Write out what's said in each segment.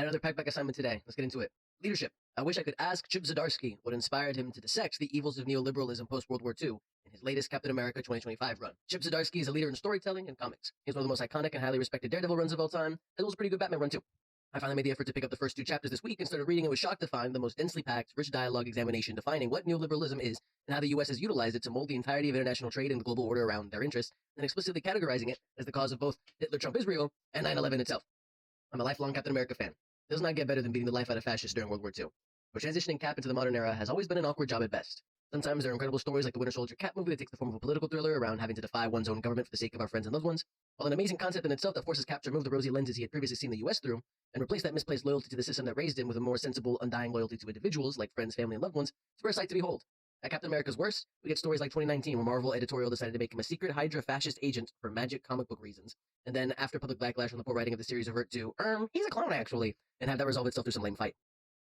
Had another packback assignment today. Let's get into it. Leadership. I wish I could ask Chip Zdarsky what inspired him to dissect the evils of neoliberalism post-World War II in his latest Captain America 2025 run. Chip Zdarsky is a leader in storytelling and comics. He's one of the most iconic and highly respected Daredevil runs of all time, as well as a pretty good Batman run too. I finally made the effort to pick up the first 2 chapters this week and started reading and was shocked to find the most densely packed, rich dialogue examination defining what neoliberalism is and how the US has utilized it to mold the entirety of international trade and the global order around their interests, and explicitly categorizing it as the cause of both Hitler, Trump, Israel, and 9/11 itself. I'm a lifelong Captain America fan. It does not get better than beating the life out of fascists during World War II. But transitioning Cap into the modern era has always been an awkward job at best. Sometimes there are incredible stories like the Winter Soldier Cap movie that takes the form of a political thriller around having to defy one's own government for the sake of our friends and loved ones, while an amazing concept in itself that forces Cap to remove the rosy lenses he had previously seen the US through, and replace that misplaced loyalty to the system that raised him with a more sensible, undying loyalty to individuals like friends, family, and loved ones. It's a rare sight to behold. At Captain America's worst, we get stories like 2019 where Marvel editorial decided to make him a secret Hydra fascist agent for magic comic book reasons, and then after public backlash from the poor writing of the series revert to, he's a clone actually, and have that resolve itself through some lame fight.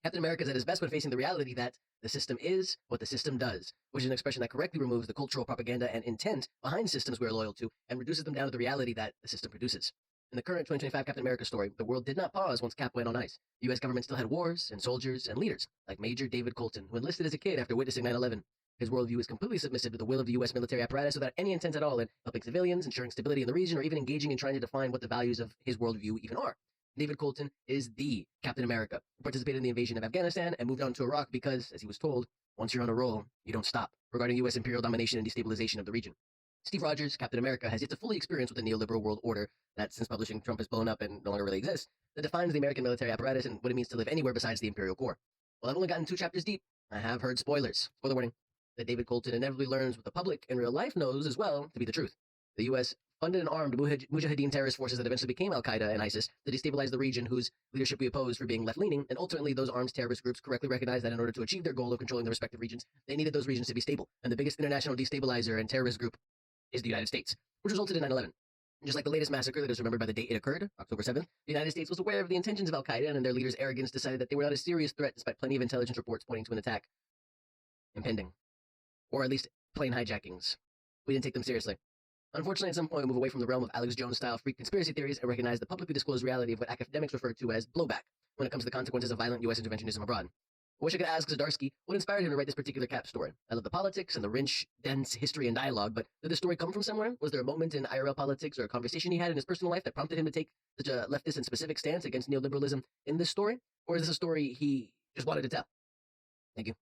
Captain America is at his best when facing the reality that the system is what the system does, which is an expression that correctly removes the cultural propaganda and intent behind systems we are loyal to and reduces them down to the reality that the system produces. In the current 2025 Captain America story, the world did not pause once Cap went on ice. The US government still had wars and soldiers and leaders, like Major David Colton, who enlisted as a kid after witnessing 9/11. His worldview is completely submissive to the will of the US military apparatus without any intent at all in helping civilians, ensuring stability in the region, or even engaging in trying to define what the values of his worldview even are. David Colton is the Captain America, who participated in the invasion of Afghanistan and moved on to Iraq because, as he was told, once you're on a roll, you don't stop, regarding US imperial domination and destabilization of the region. Steve Rogers, Captain America, has yet to fully experience what the neoliberal world order that, since publishing Trump, has blown up and no longer really exists, that defines the American military apparatus and what it means to live anywhere besides the imperial core. While I've only gotten 2 chapters deep, I have heard spoilers. Spoiler warning. That David Colton inevitably learns what the public in real life knows as well to be the truth. The US funded and armed Mujahideen terrorist forces that eventually became Al-Qaeda and ISIS to destabilize the region whose leadership we oppose for being left-leaning, and ultimately those armed terrorist groups correctly recognized that in order to achieve their goal of controlling the respective regions, they needed those regions to be stable, and the biggest international destabilizer and terrorist group is the United States, which resulted in 9/11. Just like the latest massacre that is remembered by the date it occurred, October 7th, the United States was aware of the intentions of Al-Qaeda, and their leaders' arrogance decided that they were not a serious threat despite plenty of intelligence reports pointing to an attack impending. Or at least plane hijackings. We didn't take them seriously. Unfortunately, at some point, we move away from the realm of Alex Jones-style freak conspiracy theories and recognize the publicly disclosed reality of what academics refer to as blowback when it comes to the consequences of violent U.S. interventionism abroad. I wish I could ask Zdarsky what inspired him to write this particular Cap story. I love the politics and the rich, dense history and dialogue, but did the story come from somewhere? Was there a moment in IRL politics or a conversation he had in his personal life that prompted him to take such a leftist and specific stance against neoliberalism in this story? Or is this a story he just wanted to tell? Thank you.